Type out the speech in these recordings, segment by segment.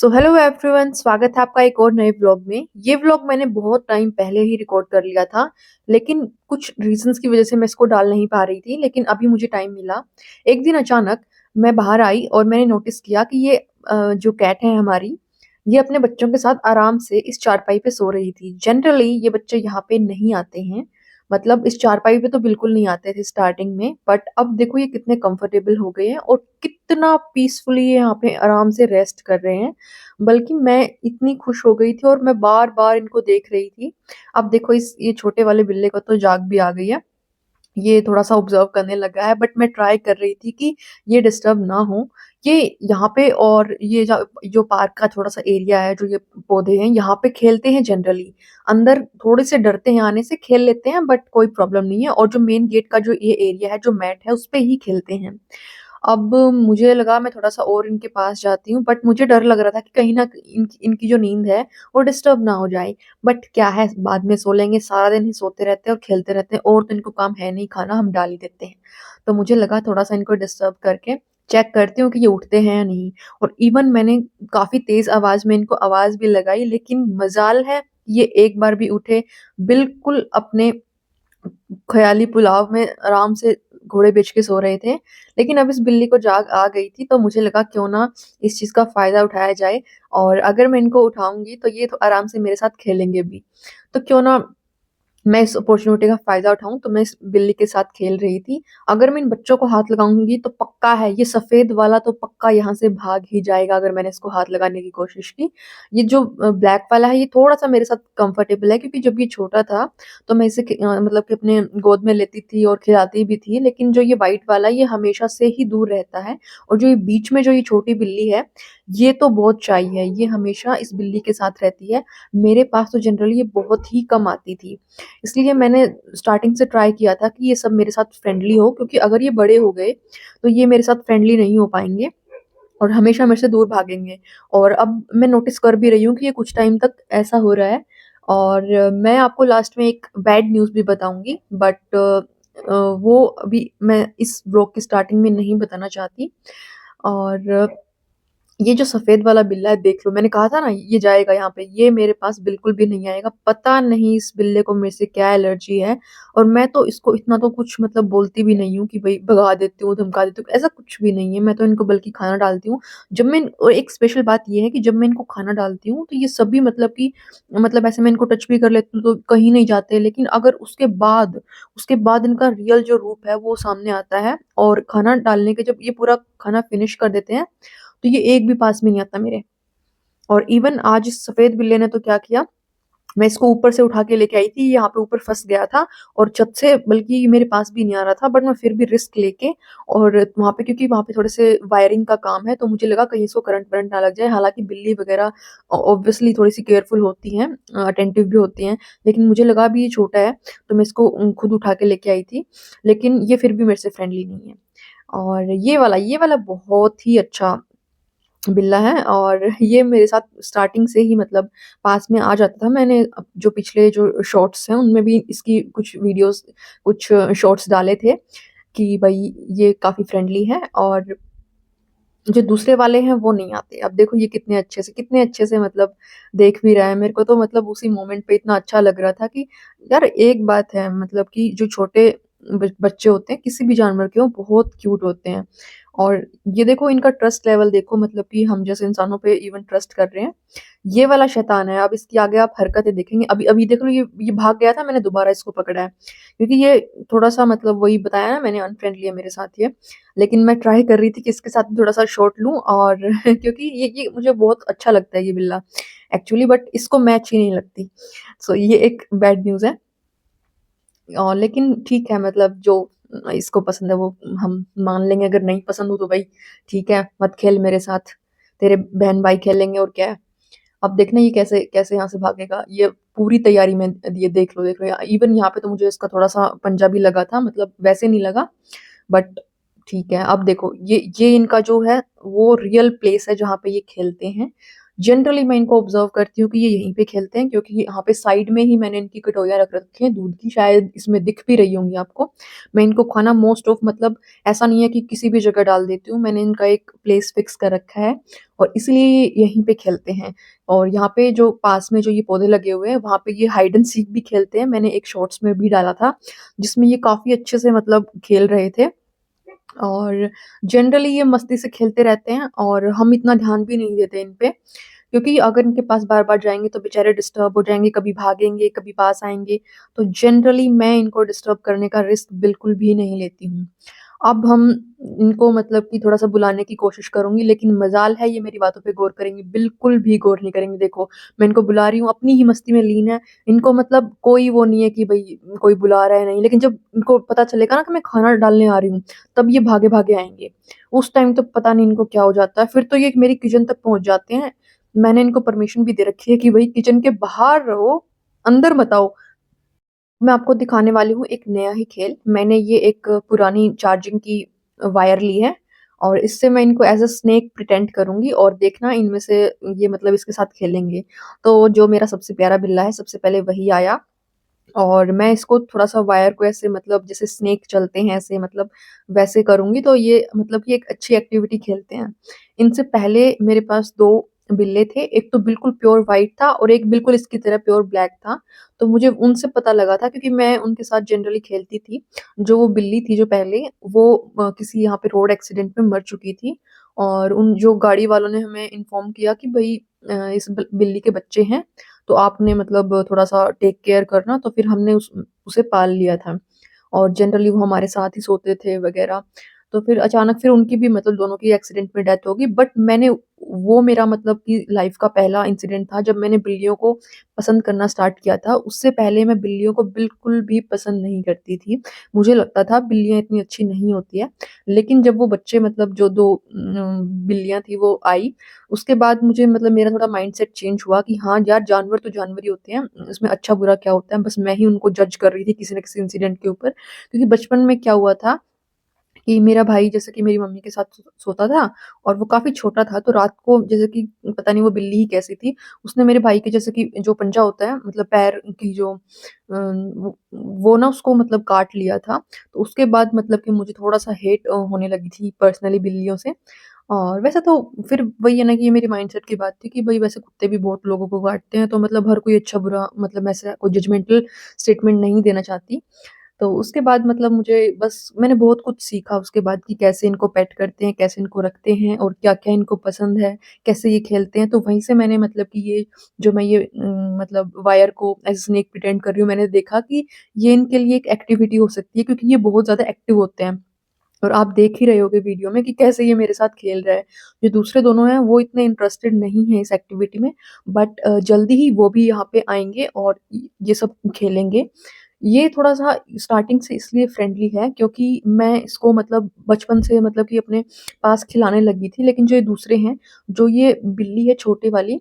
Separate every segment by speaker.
Speaker 1: So hello everyone, स्वागत है आपका एक और नए व्लॉग में। ये व्लॉग मैंने बहुत टाइम पहले ही रिकॉर्ड कर लिया था, लेकिन कुछ रीजंस की वजह से मैं इसको डाल नहीं पा रही थी। लेकिन अभी मुझे टाइम मिला। एक दिन अचानक मैं बाहर आई और मैंने नोटिस किया कि ये जो कैट है हमारी, ये अपने बच्चों के साथ आराम से इस चारपाई पे सो रही थी। जनरली ये बच्चे यहाँ पे नहीं आते हैं, मतलब इस चारपाई पे तो बिल्कुल नहीं आते थे स्टार्टिंग में, बट अब देखो ये कितने कंफर्टेबल हो गए हैं और कितना पीसफुली ये यहाँ पे आराम से रेस्ट कर रहे हैं। बल्कि मैं इतनी खुश हो गई थी और मैं बार बार इनको देख रही थी। अब देखो इस ये छोटे वाले बिल्ले को तो जाग भी आ गई है। ये थोड़ा-सा ऑब्ज़र्व करने लगा है, बट मैं ट्राई कर रही थी कि ये डिस्टर्ब ना हो। ये यहाँ पे और ये जो पार्क का थोड़ा-सा एरिया है, जो ये पौधे हैं, यहाँ पे खेलते हैं जनरली। अंदर थोड़े से डरते हैं आने से, खेल लेते हैं बट कोई प्रॉब्लम नहीं है, और जो मेन गेट का जो ये एरिया है, जो मैट है, उस पे ही खेलते हैं। अब मुझे लगा मैं थोड़ा-सा और इनके पास जाती हूँ, बट मुझे डर लग रहा था कि कहीं न इनकी इनकी जो नींद है, वो डिस्टर्ब ना हो जाए। बट क्या है, बाद में सो लेंगे, सारा दिन ही सोते रहते हैं और खेलते रहते हैं, और तो इनको काम है नहीं, खाना हम डाल ही देते हैं। तो मुझे लगा थोड़ा-सा इनको डिस्टर्ब करके चेक करती हूँ कि ये उठते हैं या नहीं। और इवन मैंने काफ़ी तेज़ आवाज़ में इनको आवाज़ भी लगाई, लेकिन मजाल है ये एक बार भी उठे। बिल्कुल अपने ख़याली पुलाव में आराम से घोड़े बेच के सो रहे थे। लेकिन अब इस बिल्ली को जाग आ गई थी, तो मुझे लगा क्यों ना इस चीज़ का फ़ायदा उठाया जाए, और अगर मैं इनको उठाऊँगी तो ये तो आराम से मेरे साथ खेलेंगे भी। तो क्यों ना मैं इस अपॉर्च्युनिटी का फ़ायदा उठाऊँ, तो मैं इस बिल्ली के साथ खेल रही थी। अगर मैं इन बच्चों को हाथ लगाऊँगी तो पक्का है, ये सफ़ेद वाला तो पक्का यहाँ से भाग ही जाएगा अगर मैंने इसको हाथ लगाने की कोशिश की। ये जो ब्लैक वाला है, ये थोड़ा-सा मेरे साथ कंफ़र्टेबल है, क्योंकि जब ये छोटा था तो मैं इसे मतलब कि अपने गोद में लेती थी और खिलाती भी थी। लेकिन जो ये व्हाइट वाला है, ये हमेशा से ही दूर रहता है, और जो ये बीच में जो ये छोटी बिल्ली है, ये तो बहुत शाई है, ये हमेशा इस बिल्ली के साथ रहती है। मेरे पास तो जनरली ये बहुत ही कम आती थी। इसलिए मैंने स्टार्टिंग से ट्राई किया था कि ये सब मेरे साथ फ्रेंडली हो, क्योंकि अगर ये बड़े हो गए, तो ये मेरे साथ फ्रेंडली नहीं हो पाएँगे और हमेशा मेरे से दूर भागेंगे। और अब मैं नोटिस कर भी रही हूँ कि ये कुछ टाइम तक ऐसा हो रहा है, और मैं आपको लास्ट में एक बैड न्यूज़ भी बताऊँगी, बट वो अभी मैं इस ब्लॉग की स्टार्टिंग में नहीं बताना चाहती। और ये जो सफ़ेद वाला बिल्ला है, देख लो, मैंने कहा था ना ये जाएगा यहाँ पे, ये मेरे पास बिल्कुल भी नहीं आएगा। पता नहीं इस बिल्ले को मेरे से क्या एलर्जी है, और मैं तो इसको इतना तो कुछ मतलब बोलती भी नहीं हूँ कि भई भगा देती हूँ, धमका देती हूँ, ऐसा कुछ भी नहीं है। मैं तो इनको बल्कि खाना डालती हूँ। जब मैं और एक स्पेशल बात ये है कि जब मैं इनको खाना डालती हूँ, तो ये सभी मतलब कि मतलब ऐसे मैं इनको टच भी कर लेती हूँ तो कहीं नहीं जाते। लेकिन अगर उसके बाद इनका रियल जो रूप है वो सामने आता है, और खाना डालने के जब ये पूरा खाना फिनिश कर देते हैं, तो ये एक भी पास में नहीं आता मेरे। और इवन आज इस सफ़ेद बिल्ली ने तो क्या किया, मैं इसको ऊपर से उठा के लेके आई थी, यहाँ पे ऊपर फँस गया था, और छत से बल्कि ये मेरे पास भी नहीं आ रहा था, बट मैं फिर भी रिस्क लेके, और वहाँ पे क्योंकि वहाँ पे थोड़े से वायरिंग का काम है, तो मुझे लगा कहीं इसको करंट-वरंट ना लग जाए। हालाँकि बिल्ली वग़ैरह ऑब्वियसली थोड़ी-सी केयरफुल होती हैं, अटेंटिव भी होती हैं, लेकिन मुझे लगा अभी ये छोटा है, तो मैं इसको खुद उठा के लेके आई थी। लेकिन ये फिर भी मेरे से फ्रेंडली नहीं है। और ये वाला बहुत ही अच्छा बिल्ला है, और ये मेरे साथ स्टार्टिंग से ही मतलब पास में आ जाता था। मैंने जो पिछले जो शॉर्ट्स हैं उनमें भी इसकी कुछ वीडियोज़, कुछ शॉर्ट्स डाले थे कि भई ये काफ़ी फ्रेंडली है, और जो दूसरे वाले हैं वो नहीं आते। अब देखो ये कितने अच्छे से मतलब देख भी रहा है। मेरे को तो मतलब उसी मोमेंट पे इतना अच्छा लग रहा था कि यार, एक बात है मतलब कि जो छोटे बच्चे होते हैं किसी भी जानवर के, वो बहुत क्यूट होते हैं। और ये देखो इनका ट्रस्ट लेवल देखो, मतलब कि हम जैसे इंसानों पे इवन ट्रस्ट कर रहे हैं। ये वाला शैतान है, अब इसकी आगे आप हरकतें देखेंगे। अभी अभी देख लो, ये भाग गया था, मैंने दोबारा इसको पकड़ा है। क्योंकि ये थोड़ा-सा मतलब वही बताया ना मैंने, अनफ्रेंडली है मेरे साथ ये। लेकिन मैं ट्राई कर रही थी कि इसके साथ थोड़ा-सा शॉट लूँ, और क्योंकि ये मुझे बहुत अच्छा लगता है ये बिल्ला एक्चुअली, बट इसको मैच ही नहीं लगती। सो ये एक बैड न्यूज़ है। लेकिन ठीक है, मतलब जो इसको पसंद है वो हम मान लेंगे, अगर नहीं पसंद हो तो भई ठीक है, मत खेल मेरे साथ, तेरे बहन-भाई खेलेंगे और क्या है। अब देखना ये कैसे कैसे यहाँ से भागेगा। ये पूरी तैयारी में, ये देख लो इवन यहाँ पे तो मुझे इसका थोड़ा-सा पंजा भी लगा था, मतलब वैसे नहीं लगा, बट ठीक है। अब देखो ये इनका जो है वो रियल प्लेस है जहाँ पे ये खेलते हैं। जनरली मैं इनको ऑब्ज़र्व करती हूँ कि ये यहीं पे खेलते हैं, क्योंकि यहाँ पे साइड में ही मैंने इनकी कटोरियाँ रख रखी हैं दूध की, शायद इसमें दिख भी रही होंगी आपको। मैं इनको खाना मोस्ट ऑफ मतलब ऐसा नहीं है कि किसी भी जगह डाल देती हूँ, मैंने इनका एक प्लेस फिक्स कर रखा है और इसलिए ये यहीं पे खेलते हैं। और यहाँ पे जो पास में जो ये पौधे लगे हुए हैं, वहाँ पे ये हाइड एंड सीक भी खेलते हैं। मैंने एक शॉर्ट्स में भी डाला था, जिसमें ये काफ़ी अच्छे से मतलब खेल रहे थे। और जनरली ये मस्ती से खेलते रहते हैं और हम इतना ध्यान भी नहीं देते इन पे, क्योंकि अगर इनके पास बार-बार जाएँगे तो बेचारे डिस्टर्ब हो जाएँगे, कभी भागेंगे, कभी पास आएँगे। तो जनरली मैं इनको डिस्टर्ब करने का रिस्क बिल्कुल भी नहीं लेती हूँ। अब हम इनको मतलब कि थोड़ा-सा बुलाने की कोशिश करूँगी, लेकिन मजाल है ये मेरी बातों पे गौर करेंगे, बिल्कुल भी गौर नहीं करेंगे। देखो, मैं इनको बुला रही हूँ, अपनी ही मस्ती में लीन है। इनको मतलब कोई वो नहीं है कि भई कोई बुला रहा है, नहीं। लेकिन जब इनको पता चलेगा ना कि मैं खाना डालने आ रही हूँ, तब ये भागे-भागे आएँगे। उस टाइम तो पता नहीं इनको क्या हो जाता है, फिर तो ये मेरी किचन तक पहुँच जाते हैं। मैंने इनको परमिशन भी दे रखी है कि भई किचन के बाहर रहो, अंदर मत आओ। मैं आपको दिखाने वाली हूँ एक नया ही खेल। मैंने ये एक पुरानी चार्जिंग की वायर ली है और इससे मैं इनको एज़ अ स्नेक प्रिटेंड करूँगी और देखना इनमें से ये मतलब इसके साथ खेलेंगे। तो जो मेरा सबसे प्यारा बिल्ला है, सबसे पहले वही आया और मैं इसको थोड़ा-सा वायर को ऐसे मतलब जैसे स्नेक चलते हैं ऐसे मतलब वैसे करूँगी, तो ये मतलब कि एक अच्छी एक्टिविटी खेलते हैं। इनसे पहले मेरे पास 2 बिल्ले थे, एक तो बिल्कुल प्योर व्हाइट था और एक बिल्कुल इसकी तरह प्योर ब्लैक था। तो मुझे उनसे पता लगा था, क्योंकि मैं उनके साथ जनरली खेलती थी। जो वो बिल्ली थी जो पहले, वो किसी यहाँ पे रोड एक्सीडेंट में मर चुकी थी और उन जो गाड़ी वालों ने हमें इन्फॉर्म किया कि भई इस बिल्ली के बच्चे हैं, तो आपने मतलब थोड़ा-सा टेक केयर करना, तो फिर हमने उसे पाल लिया था और जनरली वो हमारे साथ ही सोते थे वगैरह। तो फिर अचानक फिर उनकी भी मतलब दोनों की एक्सीडेंट में डेथ हो गई, बट मैंने वो मेरा मतलब कि लाइफ़ का पहला इंसिडेंट था जब मैंने बिल्लियों को पसंद करना स्टार्ट किया था। उससे पहले मैं बिल्लियों को बिल्कुल भी पसंद नहीं करती थी। मुझे लगता था बिल्लियाँ इतनी अच्छी नहीं होती हैं। लेकिन जब वो बच्चे मतलब जो 2 बिल्लियाँ थी वो आई, उसके बाद मुझे मतलब मेरा थोड़ा माइंडसेट चेंज हुआ कि हाँ यार, जानवर तो जानवर ही होते हैं, इसमें अच्छा-बुरा क्या होता है, बस मैं ही उनको जज कर रही थी किसी न किसी इंसिडेंट के ऊपर। क्योंकि बचपन में क्या हुआ था कि मेरा भाई जैसे कि मेरी मम्मी के साथ सोता था और वो काफ़ी छोटा था, तो रात को जैसे कि पता नहीं वो बिल्ली ही कैसी थी, उसने मेरे भाई के जैसे कि जो पंजा होता है मतलब पैर की जो वो ना उसको मतलब काट लिया था। तो उसके बाद मतलब कि मुझे थोड़ा-सा हेट होने लगी थी पर्सनली बिल्लियों से। और वैसे तो फिर वही है ना कि ये मेरी माइंडसेट की बात थी कि भई वैसे कुत्ते भी बहुत लोगों को काटते हैं, तो मतलब हर कोई अच्छा-बुरा मतलब ऐसा कोई जजमेंटल स्टेटमेंट नहीं देना चाहती। तो उसके बाद मतलब मुझे बस मैंने बहुत कुछ सीखा उसके बाद कि कैसे इनको पेट करते हैं, कैसे इनको रखते हैं और क्या-क्या इनको पसंद है, कैसे ये खेलते हैं। तो वहीं से मैंने मतलब कि ये जो मैं ये मतलब वायर को एज़ स्नेक प्रिटेंड कर रही हूँ, मैंने देखा कि ये इनके लिए एक एक्टिविटी हो सकती है, क्योंकि ये बहुत ज़्यादा एक्टिव होते हैं। और आप देख ही रहे होंगे वीडियो में कि कैसे ये मेरे साथ खेल रहा है। जो दूसरे दोनों हैं वो इतने इंटरेस्टेड नहीं हैं इस एक्टिविटी में, बट जल्दी ही वो भी यहाँ पे आएँगे और ये सब खेलेंगे। ये थोड़ा-सा स्टार्टिंग से इसलिए फ्रेंडली है क्योंकि मैं इसको मतलब बचपन से मतलब कि अपने पास खिलाने लगी थी। लेकिन जो ये दूसरे हैं, जो ये बिल्ली है छोटे वाली,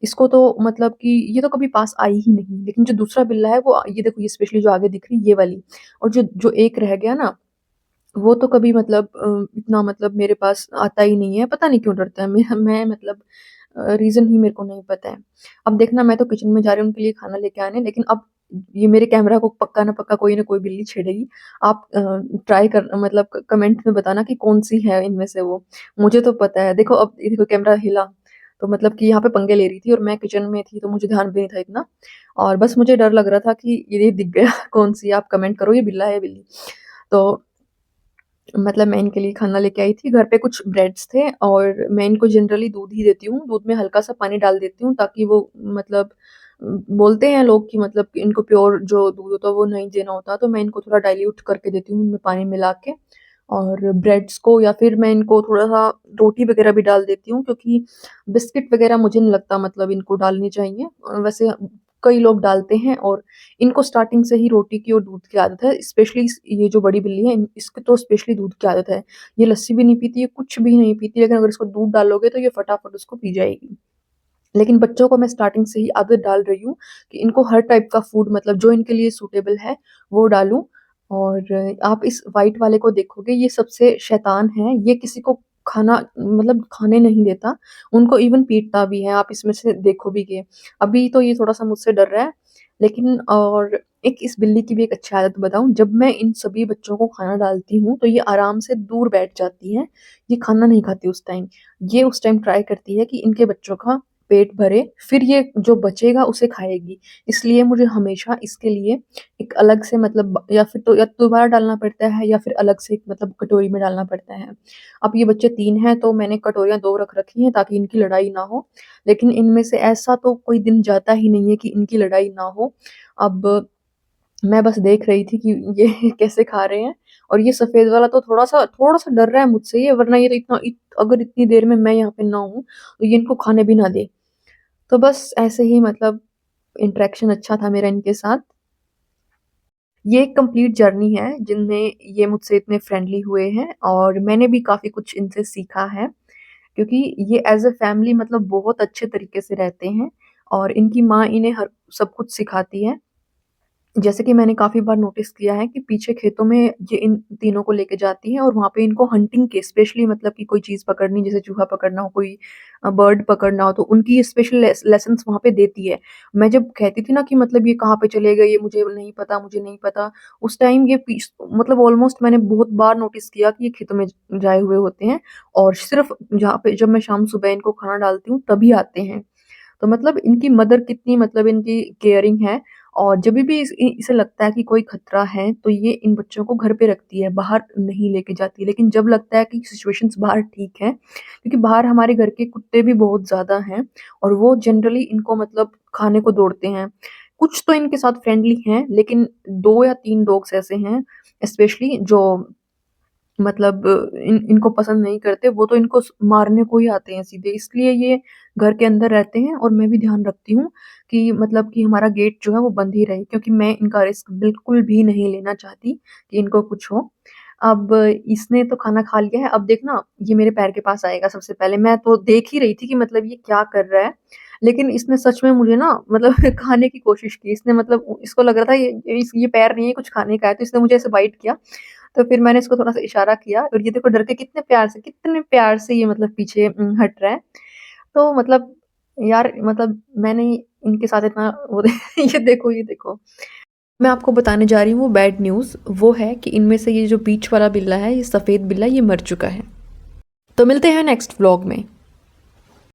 Speaker 1: इसको तो मतलब कि ये तो कभी पास आई ही नहीं। लेकिन जो दूसरा बिल्ला है वो ये देखो, ये स्पेशली जो आगे दिख रही है ये वाली, और जो जो एक रह गया ना, वो तो कभी मतलब इतना मतलब मेरे पास आता ही नहीं है, पता नहीं क्यों डरता है। मैं मतलब रीज़न ही मेरे को नहीं पता है। अब देखना, मैं तो किचन में जा रही हूँ उनके लिए खाना लेके आने, लेकिन अब ये मेरे कैमरा को पक्का ना पक्का कोई ना कोई बिल्ली छेड़ेगी। आप ट्राई कर मतलब कमेंट में बताना कि कौन-सी है इनमें से वो। मुझे तो पता है, देखो अब ये देखो कैमरा हिला, तो मतलब कि यहाँ पे पंगे ले रही थी और मैं किचन में थी, तो मुझे ध्यान भी नहीं था इतना और बस मुझे डर लग रहा था कि ये दिख गया कौन-सी है, आप कमेंट करो ये बिल्ला है या बिल्ली। तो मतलब मैं इनके लिए खाना लेके आई थी, घर पे कुछ ब्रेड्स थे और मैं इनको जनरली दूध ही देती हूँ, दूध में हल्का-सा पानी डाल देती हूँ ताकि वो मतलब बोलते हैं लोग कि मतलब कि इनको प्योर जो दूध होता है वो नहीं देना होता, तो मैं इनको थोड़ा डाइल्यूट करके देती हूँ उनमें पानी मिला के और ब्रेड्स को, या फिर मैं इनको थोड़ा-सा रोटी वगैरह भी डाल देती हूँ, क्योंकि बिस्किट वगैरह मुझे नहीं लगता मतलब इनको डालनी चाहिए। वैसे कई लोग डालते हैं और इनको स्टार्टिंग से ही रोटी की और दूध की आदत है, स्पेशली ये जो बड़ी बिल्ली है इसको तो स्पेशली दूध की आदत है। ये लस्सी भी नहीं पीती, ये कुछ भी नहीं पीती, लेकिन अगर इसको दूध डालोगे तो ये फटाफट उसको पी जाएगी। लेकिन बच्चों को मैं स्टार्टिंग से ही आदत डाल रही हूँ कि इनको हर टाइप का फूड मतलब जो इनके लिए सूटेबल है वो डालूँ। और आप इस व्हाइट वाले को देखोगे, ये सबसे शैतान है, ये किसी को खाना मतलब खाने नहीं देता, उनको इवन पीटता भी है, आप इसमें से देखोगे। अभी तो ये थोड़ा-सा मुझसे डर रहा है, लेकिन और एक इस बिल्ली की भी एक अच्छी आदत बताऊँ, जब मैं इन सभी बच्चों को खाना डालती हूँ, तो ये आराम से दूर बैठ जाती हैं, ये खाना नहीं खाती उस टाइम। ये उस टाइम ट्राई करती है कि इनके बच्चों का पेट भरे, फिर ये जो बचेगा उसे खाएगी। इसलिए मुझे हमेशा इसके लिए एक अलग से मतलब या फिर तो या दोबारा डालना पड़ता है या फिर अलग से एक मतलब कटोरी में डालना पड़ता है। अब ये बच्चे 3 हैं तो मैंने कटोरियाँ 2 रख रखी हैं ताकि इनकी लड़ाई ना हो। लेकिन इनमें से ऐसा तो कोई दिन जाता ही नहीं है कि इनकी लड़ाई ना हो। अब मैं बस देख रही थी कि ये कैसे खा रहे हैं और ये सफ़ेद वाला तो थोड़ा-सा डर रहा है मुझसे ये, वरना ये तो इतना अगर इतनी देर में मैं यहाँ पे ना हूँ, तो ये इनको खाने भी ना दे। तो बस ऐसे ही मतलब इंटरेक्शन अच्छा था मेरा इनके साथ। ये एक कंप्लीट जर्नी है जिनमें ये मुझसे इतने फ्रेंडली हुए हैं और मैंने भी काफ़ी कुछ इनसे सीखा है, क्योंकि ये एज़ अ फैमिली मतलब बहुत अच्छे तरीके से रहते हैं और इनकी माँ इन्हें हर सब कुछ सिखाती है। जैसे कि मैंने काफ़ी बार नोटिस किया है कि पीछे खेतों में ये इन तीनों को लेके जाती हैं और वहाँ पे इनको हंटिंग के स्पेशली मतलब कि कोई चीज़ पकड़नी, जैसे चूहा पकड़ना हो, कोई बर्ड पकड़ना हो, तो उनकी स्पेशल लेसन्स वहाँ पे देती है। मैं जब कहती थी ना कि मतलब ये कहाँ पे चले गए, ये मुझे नहीं पता, उस टाइम ये मतलब ऑलमोस्ट मैंने बहुत बार नोटिस किया कि ये खेतों में जाए हुए होते हैं और सिर्फ़ जहाँ पे जब मैं शाम सुबह इनको खाना डालती हूँ तभी आते हैं। तो मतलब इनकी मदर कितनी मतलब इनकी केयरिंग है और जभी भी इसे लगता है कि कोई खतरा है, तो ये इन बच्चों को घर पे रखती है, बाहर नहीं लेके जाती। लेकिन जब लगता है कि सिचुएशंस बाहर ठीक है, क्योंकि बाहर हमारे घर के कुत्ते भी बहुत ज़्यादा हैं और वो जनरली इनको मतलब खाने को दौड़ते हैं। कुछ तो इनके साथ फ्रेंडली हैं, लेकिन 2 या 3 डॉग्स ऐसे हैं स्पेशली जो मतलब इनको पसंद नहीं करते, वो तो इनको मारने को ही आते हैं सीधे, इसलिए ये घर के अंदर रहते हैं और मैं भी ध्यान रखती हूँ कि मतलब कि हमारा गेट जो है वो बंद ही रहे, क्योंकि मैं इनका रिस्क बिल्कुल भी नहीं लेना चाहती कि इनको कुछ हो। अब इसने तो खाना खा लिया है, अब देखना ये मेरे पैर के पास आएगा सबसे पहले, मैं तो देख ही रही थी कि मतलब ये क्या कर रहा है, लेकिन इसने सच में मुझे ना मतलब खाने की कोशिश की, इसने मतलब इसको लग रहा था ये पैर नहीं है, कुछ खाने का है, तो इसने मुझे ऐसे बाइट किया। तो फिर मैंने इसको थोड़ा-सा इशारा किया और ये देखो डर के कितने प्यार से ये मतलब पीछे हट रहा है। तो मतलब यार मतलब मैंने इनके साथ इतना वो ये देखो। मैं आपको बताने जा रही हूँ वो बैड न्यूज़, वो है कि इनमें से ये जो बीच वाला बिल्ला है, ये सफ़ेद बिल्ला ये मर चुका है। तो मिलते हैं नेक्स्ट व्लॉग में।